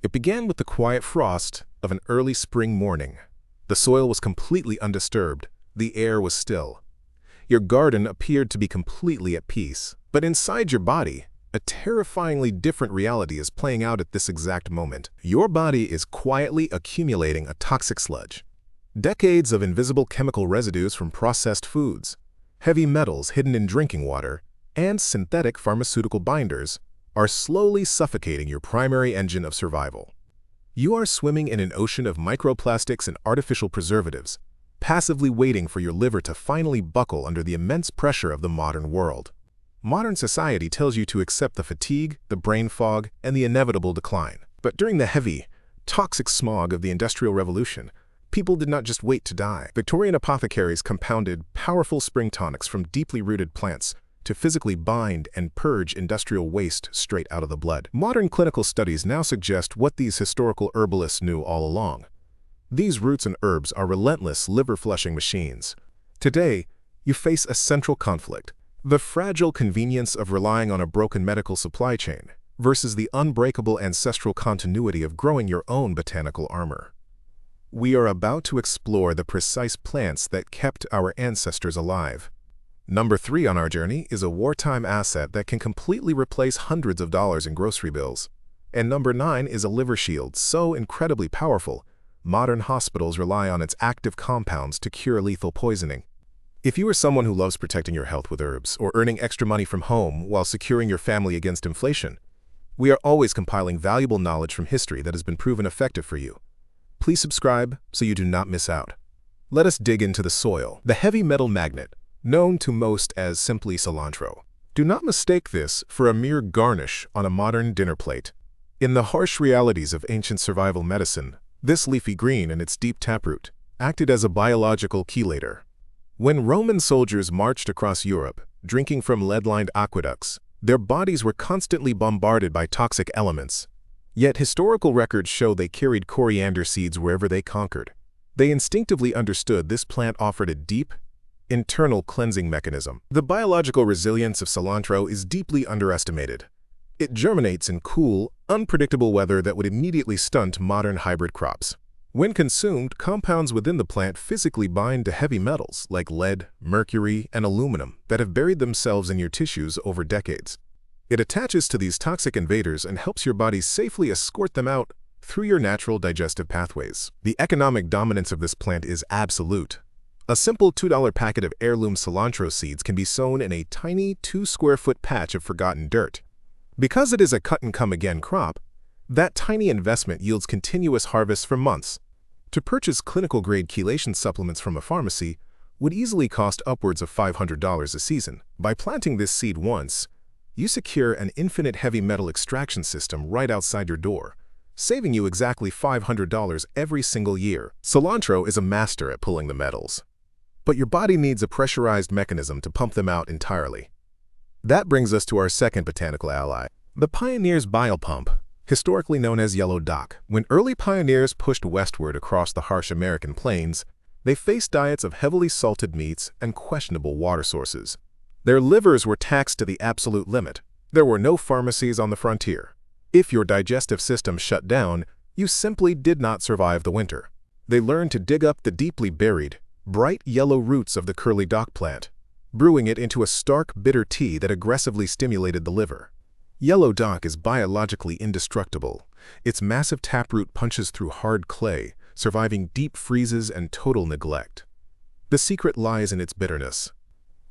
It began with the quiet frost of an early spring morning. The soil was completely undisturbed. The air was still. Your garden appeared to be completely at peace. But inside your body, a terrifyingly different reality is playing out at this exact moment. Your body is quietly accumulating a toxic sludge. Decades of invisible chemical residues from processed foods, heavy metals hidden in drinking water, and synthetic pharmaceutical binders are slowly suffocating your primary engine of survival. You are swimming in an ocean of microplastics and artificial preservatives, passively waiting for your liver to finally buckle under the immense pressure of the modern world. Modern society tells you to accept the fatigue, the brain fog, and the inevitable decline. But during the heavy, toxic smog of the Industrial Revolution, people did not just wait to die. Victorian apothecaries compounded powerful spring tonics from deeply rooted plants to physically bind and purge industrial waste straight out of the blood. Modern clinical studies now suggest what these historical herbalists knew all along. These roots and herbs are relentless liver-flushing machines. Today, you face a central conflict: the fragile convenience of relying on a broken medical supply chain versus the unbreakable ancestral continuity of growing your own botanical armor. We are about to explore the precise plants that kept our ancestors alive. Number 3 on our journey is a wartime asset that can completely replace hundreds of dollars in grocery bills. And number 9 is a liver shield so incredibly powerful, modern hospitals rely on its active compounds to cure lethal poisoning. If you are someone who loves protecting your health with herbs or earning extra money from home while securing your family against inflation, we are always compiling valuable knowledge from history that has been proven effective for you. Please subscribe so you do not miss out. Let us dig into the soil, the heavy metal magnet, known to most as simply cilantro. Do not mistake this for a mere garnish on a modern dinner plate. In the harsh realities of ancient survival medicine, this leafy green and its deep taproot acted as a biological chelator. When Roman soldiers marched across Europe, drinking from lead-lined aqueducts, their bodies were constantly bombarded by toxic elements. Yet historical records show they carried coriander seeds wherever they conquered. They instinctively understood this plant offered a deep, internal cleansing mechanism. The biological resilience of cilantro is deeply underestimated. It germinates in cool, unpredictable weather that would immediately stunt modern hybrid crops. When consumed, compounds within the plant physically bind to heavy metals like lead, mercury, and aluminum that have buried themselves in your tissues over decades. It attaches to these toxic invaders and helps your body safely escort them out through your natural digestive pathways. The economic dominance of this plant is absolute. A simple $2 packet of heirloom cilantro seeds can be sown in a tiny 2-square-foot patch of forgotten dirt. Because it is a cut-and-come-again crop, that tiny investment yields continuous harvests for months. To purchase clinical-grade chelation supplements from a pharmacy would easily cost upwards of $500 a season. By planting this seed once, you secure an infinite heavy metal extraction system right outside your door, saving you exactly $500 every single year. Cilantro is a master at pulling the metals, but your body needs a pressurized mechanism to pump them out entirely. That brings us to our second botanical ally, the pioneer's bile pump, historically known as yellow dock. When early pioneers pushed westward across the harsh American plains, they faced diets of heavily salted meats and questionable water sources. Their livers were taxed to the absolute limit. There were no pharmacies on the frontier. If your digestive system shut down, you simply did not survive the winter. They learned to dig up the deeply buried, bright yellow roots of the curly dock plant, brewing it into a stark, bitter tea that aggressively stimulated the liver. Yellow dock is biologically indestructible. Its massive taproot punches through hard clay, surviving deep freezes and total neglect. The secret lies in its bitterness.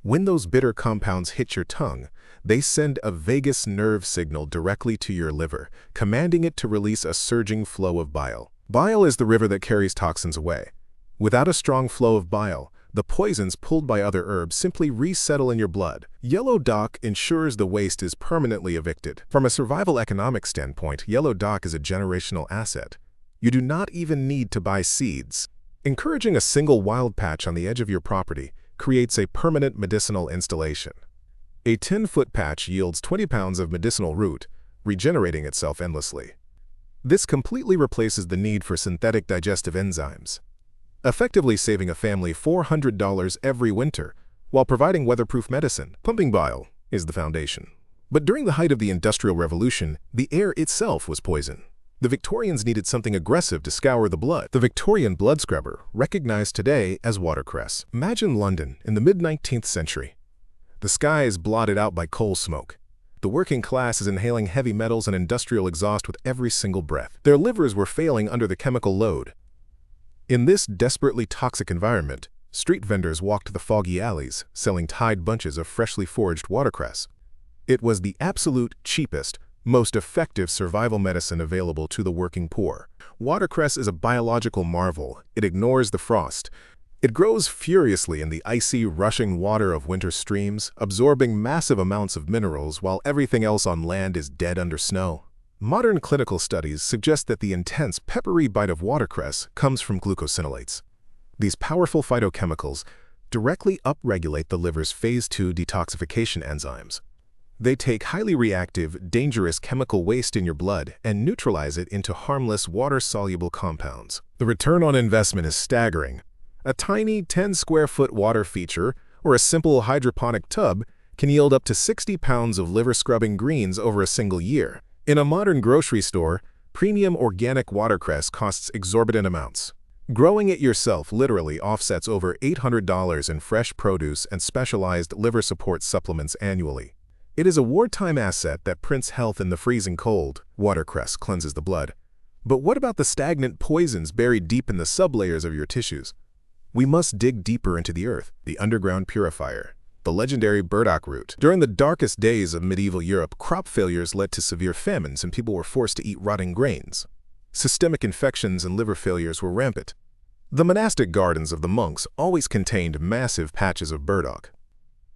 When those bitter compounds hit your tongue, they send a vagus nerve signal directly to your liver, commanding it to release a surging flow of bile. Bile is the river that carries toxins away. Without a strong flow of bile, the poisons pulled by other herbs simply resettle in your blood. Yellow dock ensures the waste is permanently evicted. From a survival economic standpoint, yellow dock is a generational asset. You do not even need to buy seeds. Encouraging a single wild patch on the edge of your property creates a permanent medicinal installation. A 10-foot patch yields 20 pounds of medicinal root, regenerating itself endlessly. This completely replaces the need for synthetic digestive enzymes, effectively saving a family $400 every winter while providing weatherproof medicine. Pumping bile is the foundation. But during the height of the Industrial Revolution, the air itself was poison. The Victorians needed something aggressive to scour the blood. The Victorian blood scrubber, recognized today as watercress. Imagine London in the mid-19th century. The sky is blotted out by coal smoke. The working class is inhaling heavy metals and industrial exhaust with every single breath. Their livers were failing under the chemical load. In this desperately toxic environment, street vendors walked the foggy alleys, selling tied bunches of freshly foraged watercress. It was the absolute cheapest, most effective survival medicine available to the working poor. Watercress is a biological marvel. It ignores the frost. It grows furiously in the icy, rushing water of winter streams, absorbing massive amounts of minerals while everything else on land is dead under snow. Modern clinical studies suggest that the intense, peppery bite of watercress comes from glucosinolates. These powerful phytochemicals directly upregulate the liver's phase 2 detoxification enzymes. They take highly reactive, dangerous chemical waste in your blood and neutralize it into harmless, water-soluble compounds. The return on investment is staggering. A tiny 10-square-foot water feature or a simple hydroponic tub can yield up to 60 pounds of liver-scrubbing greens over a single year. In a modern grocery store, premium organic watercress costs exorbitant amounts. Growing it yourself literally offsets over $800 in fresh produce and specialized liver support supplements annually. It is a wartime asset that prints health in the freezing cold. Watercress cleanses the blood. But what about the stagnant poisons buried deep in the sublayers of your tissues? We must dig deeper into the earth. The underground purifier. The legendary burdock root. During the darkest days of medieval Europe, crop failures led to severe famines and people were forced to eat rotting grains. Systemic infections and liver failures were rampant. The monastic gardens of the monks always contained massive patches of burdock.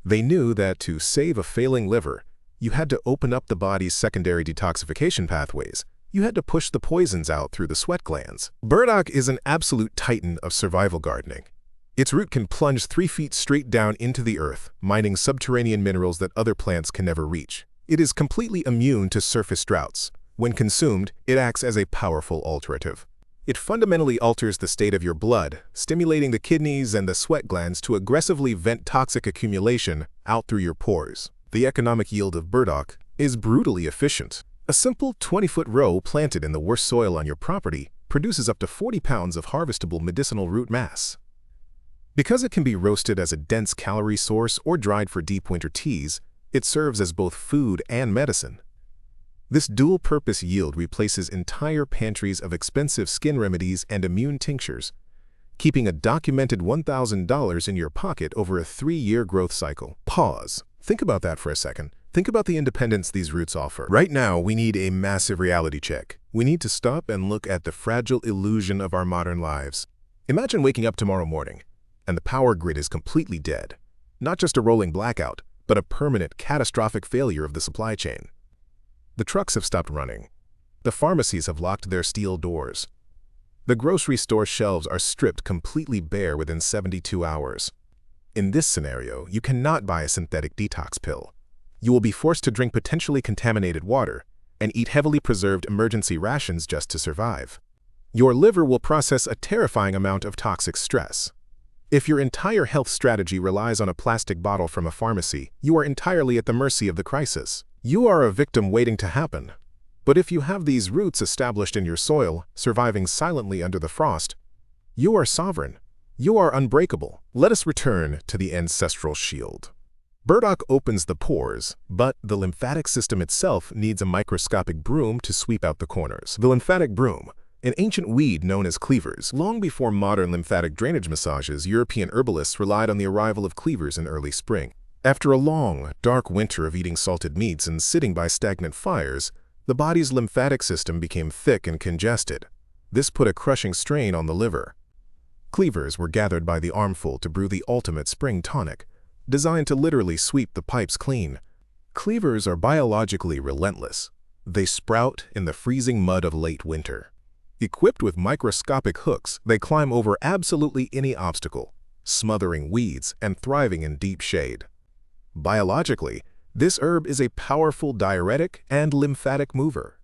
They knew that to save a failing liver, you had to open up the body's secondary detoxification pathways. You had to push the poisons out through the sweat glands. Burdock is an absolute titan of survival gardening. Its root can plunge 3 feet straight down into the earth, mining subterranean minerals that other plants can never reach. It is completely immune to surface droughts. When consumed, it acts as a powerful alterative. It fundamentally alters the state of your blood, stimulating the kidneys and the sweat glands to aggressively vent toxic accumulation out through your pores. The economic yield of burdock is brutally efficient. A simple 20-foot row planted in the worst soil on your property produces up to 40 pounds of harvestable medicinal root mass. Because it can be roasted as a dense calorie source or dried for deep winter teas, it serves as both food and medicine. This dual-purpose yield replaces entire pantries of expensive skin remedies and immune tinctures, keeping a documented $1,000 in your pocket over a 3-year growth cycle. Pause. Think about that for a second. Think about the independence these roots offer. Right now, we need a massive reality check. We need to stop and look at the fragile illusion of our modern lives. Imagine waking up tomorrow morning, and the power grid is completely dead. Not just a rolling blackout, but a permanent, catastrophic failure of the supply chain. The trucks have stopped running. The pharmacies have locked their steel doors. The grocery store shelves are stripped completely bare within 72 hours. In this scenario, you cannot buy a synthetic detox pill. You will be forced to drink potentially contaminated water and eat heavily preserved emergency rations just to survive. Your liver will process a terrifying amount of toxic stress. If your entire health strategy relies on a plastic bottle from a pharmacy, you are entirely at the mercy of the crisis. You are a victim waiting to happen. But if you have these roots established in your soil, surviving silently under the frost, you are sovereign. You are unbreakable. Let us return to the ancestral shield. Burdock opens the pores, but the lymphatic system itself needs a microscopic broom to sweep out the corners. The lymphatic broom, an ancient weed known as cleavers. Long before modern lymphatic drainage massages, European herbalists relied on the arrival of cleavers in early spring. After a long, dark winter of eating salted meats and sitting by stagnant fires, the body's lymphatic system became thick and congested. This put a crushing strain on the liver. Cleavers were gathered by the armful to brew the ultimate spring tonic, designed to literally sweep the pipes clean. Cleavers are biologically relentless. They sprout in the freezing mud of late winter. Equipped with microscopic hooks, they climb over absolutely any obstacle, smothering weeds and thriving in deep shade. Biologically, this herb is a powerful diuretic and lymphatic mover.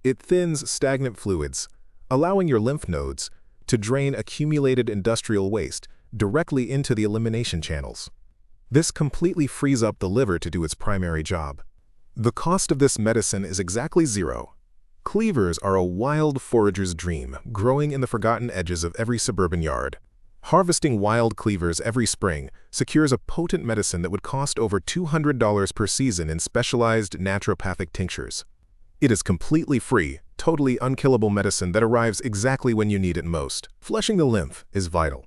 It thins stagnant fluids, allowing your lymph nodes to drain accumulated industrial waste directly into the elimination channels. This completely frees up the liver to do its primary job. The cost of this medicine is exactly zero. Cleavers are a wild forager's dream, growing in the forgotten edges of every suburban yard. Harvesting wild cleavers every spring secures a potent medicine that would cost over $200 per season in specialized naturopathic tinctures. It is completely free, totally unkillable medicine that arrives exactly when you need it most. Flushing the lymph is vital.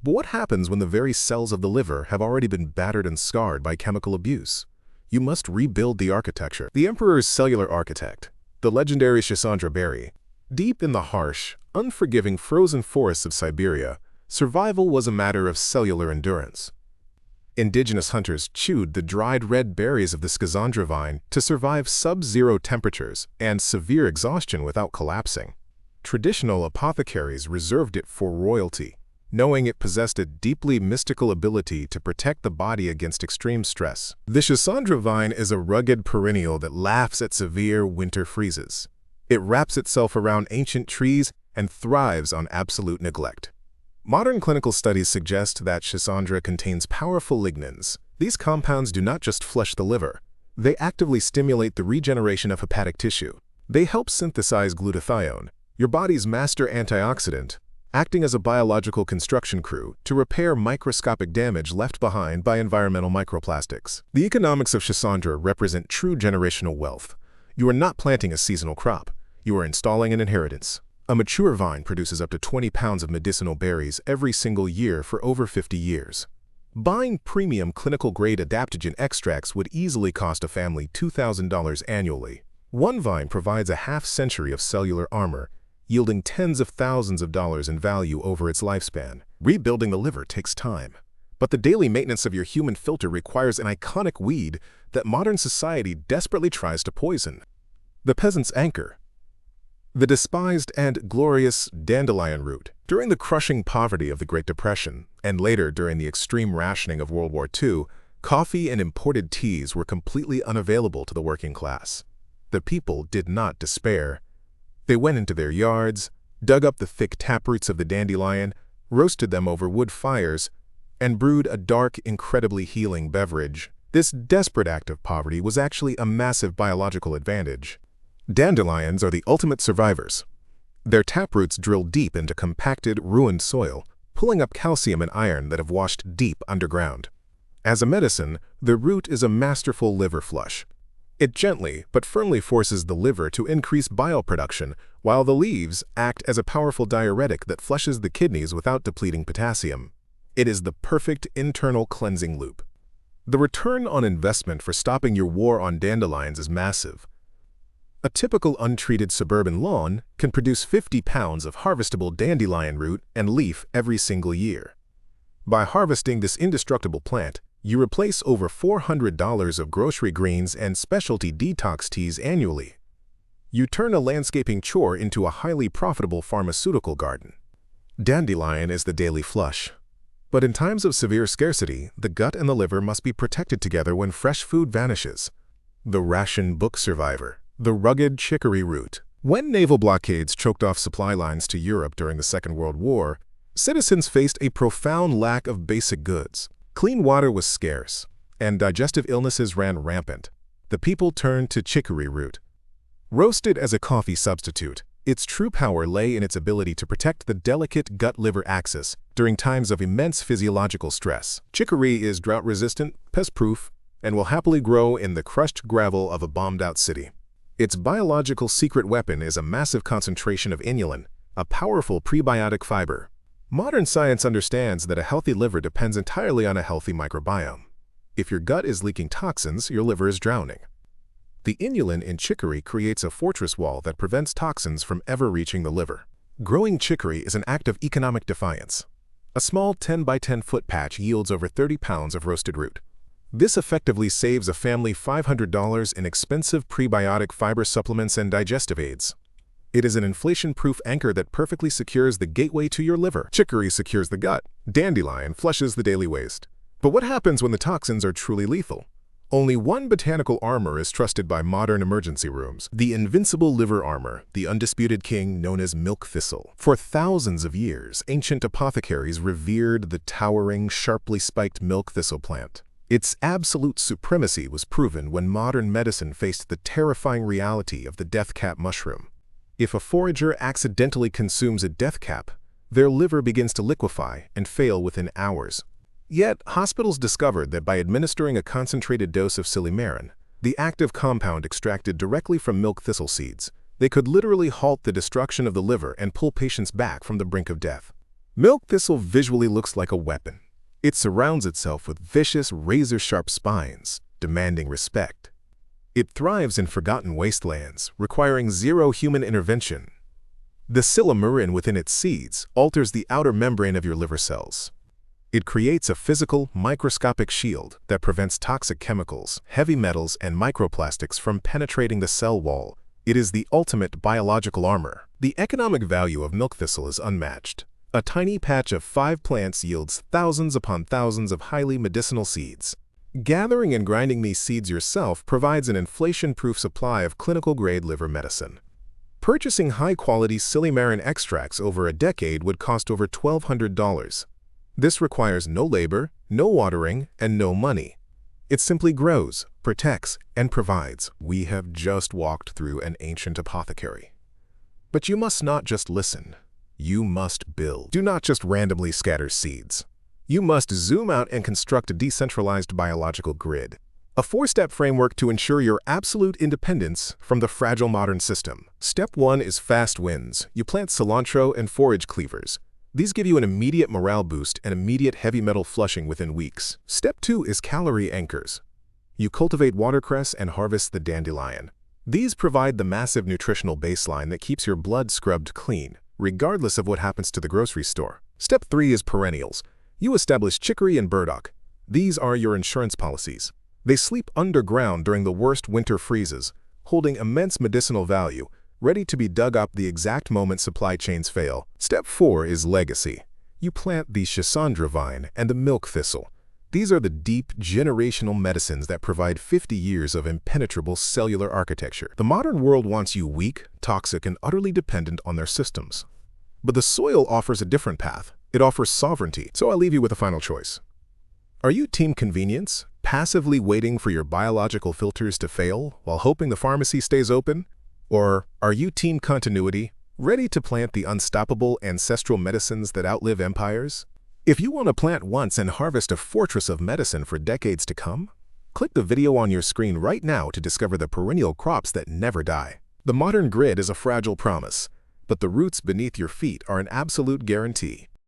But what happens when the very cells of the liver have already been battered and scarred by chemical abuse? You must rebuild the architecture. The emperor's cellular architect, the legendary Cassandra berry. Deep in the harsh, unforgiving frozen forests of Siberia, survival was a matter of cellular endurance. Indigenous hunters chewed the dried red berries of the Cassandra vine to survive sub-zero temperatures and severe exhaustion without collapsing. Traditional apothecaries reserved it for royalty, knowing it possessed a deeply mystical ability to protect the body against extreme stress. The Cassandra vine is a rugged perennial that laughs at severe winter freezes. It wraps itself around ancient trees and thrives on absolute neglect. Modern clinical studies suggest that Cassandra contains powerful lignans. These compounds do not just flush the liver. They actively stimulate the regeneration of hepatic tissue. They help synthesize glutathione, your body's master antioxidant, acting as a biological construction crew to repair microscopic damage left behind by environmental microplastics. The economics of Cassandra represent true generational wealth. You are not planting a seasonal crop. You are installing an inheritance. A mature vine produces up to 20 pounds of medicinal berries every single year for over 50 years. Buying premium clinical-grade adaptogen extracts would easily cost a family $2,000 annually. One vine provides a half-century of cellular armor, yielding tens of thousands of dollars in value over its lifespan. Rebuilding the liver takes time, but the daily maintenance of your human filter requires an iconic weed that modern society desperately tries to poison. The peasant's anchor. The despised and glorious dandelion root. During the crushing poverty of the Great Depression, and later during the extreme rationing of World War II, coffee and imported teas were completely unavailable to the working class. The people did not despair. They went into their yards, dug up the thick taproots of the dandelion, roasted them over wood fires, and brewed a dark, incredibly healing beverage. This desperate act of poverty was actually a massive biological advantage. Dandelions are the ultimate survivors. Their taproots drill deep into compacted, ruined soil, pulling up calcium and iron that have washed deep underground. As a medicine, the root is a masterful liver flush. It gently but firmly forces the liver to increase bile production, while the leaves act as a powerful diuretic that flushes the kidneys without depleting potassium. It is the perfect internal cleansing loop. The return on investment for stopping your war on dandelions is massive. A typical untreated suburban lawn can produce 50 pounds of harvestable dandelion root and leaf every single year. By harvesting this indestructible plant, you replace over $400 of grocery greens and specialty detox teas annually. You turn a landscaping chore into a highly profitable pharmaceutical garden. Dandelion is the daily flush. But in times of severe scarcity, the gut and the liver must be protected together when fresh food vanishes. The ration book survivor. The rugged chicory root. When naval blockades choked off supply lines to Europe during the Second World War, citizens faced a profound lack of basic goods. Clean water was scarce, and digestive illnesses ran rampant. The people turned to chicory root. Roasted as a coffee substitute, its true power lay in its ability to protect the delicate gut-liver axis during times of immense physiological stress. Chicory is drought-resistant, pest-proof, and will happily grow in the crushed gravel of a bombed-out city. Its biological secret weapon is a massive concentration of inulin, a powerful prebiotic fiber. Modern science understands that a healthy liver depends entirely on a healthy microbiome. If your gut is leaking toxins, your liver is drowning. The inulin in chicory creates a fortress wall that prevents toxins from ever reaching the liver. Growing chicory is an act of economic defiance. A small 10 by 10 foot patch yields over 30 pounds of roasted root. This effectively saves a family $500 in expensive prebiotic fiber supplements and digestive aids. It is an inflation-proof anchor that perfectly secures the gateway to your liver. Chicory secures the gut. Dandelion flushes the daily waste. But what happens when the toxins are truly lethal? Only one botanical armor is trusted by modern emergency rooms. The invincible liver armor, the undisputed king known as milk thistle. For thousands of years, ancient apothecaries revered the towering, sharply spiked milk thistle plant. Its absolute supremacy was proven when modern medicine faced the terrifying reality of the death cap mushroom. If a forager accidentally consumes a death cap, their liver begins to liquefy and fail within hours. Yet, hospitals discovered that by administering a concentrated dose of silymarin, the active compound extracted directly from milk thistle seeds, they could literally halt the destruction of the liver and pull patients back from the brink of death. Milk thistle visually looks like a weapon. It surrounds itself with vicious, razor-sharp spines, demanding respect. It thrives in forgotten wastelands, requiring zero human intervention. The silymarin within its seeds alters the outer membrane of your liver cells. It creates a physical, microscopic shield that prevents toxic chemicals, heavy metals, and microplastics from penetrating the cell wall. It is the ultimate biological armor. The economic value of milk thistle is unmatched. A tiny patch of 5 plants yields thousands upon thousands of highly medicinal seeds. Gathering and grinding these seeds yourself provides an inflation-proof supply of clinical-grade liver medicine. Purchasing high-quality silymarin extracts over a decade would cost over $1,200. This requires no labor, no watering, and no money. It simply grows, protects, and provides. We have just walked through an ancient apothecary. But you must not just listen. You must build. Do not just randomly scatter seeds. You must zoom out and construct a decentralized biological grid. A 4-step framework to ensure your absolute independence from the fragile modern system. Step 1 is fast wins. You plant cilantro and forage cleavers. These give you an immediate morale boost and immediate heavy metal flushing within weeks. Step 2 is calorie anchors. You cultivate watercress and harvest the dandelion. These provide the massive nutritional baseline that keeps your blood scrubbed clean, regardless of what happens to the grocery store. Step 3 is perennials. You establish chicory and burdock. These are your insurance policies. They sleep underground during the worst winter freezes, holding immense medicinal value, ready to be dug up the exact moment supply chains fail. Step 4 is legacy. You plant the schisandra vine and the milk thistle. These are the deep, generational medicines that provide 50 years of impenetrable cellular architecture. The modern world wants you weak, toxic, and utterly dependent on their systems. But the soil offers a different path. It offers sovereignty. So I'll leave you with a final choice. Are you team convenience, passively waiting for your biological filters to fail while hoping the pharmacy stays open? Or are you team continuity, ready to plant the unstoppable ancestral medicines that outlive empires? If you want to plant once and harvest a fortress of medicine for decades to come, click the video on your screen right now to discover the perennial crops that never die. The modern grid is a fragile promise, but the roots beneath your feet are an absolute guarantee.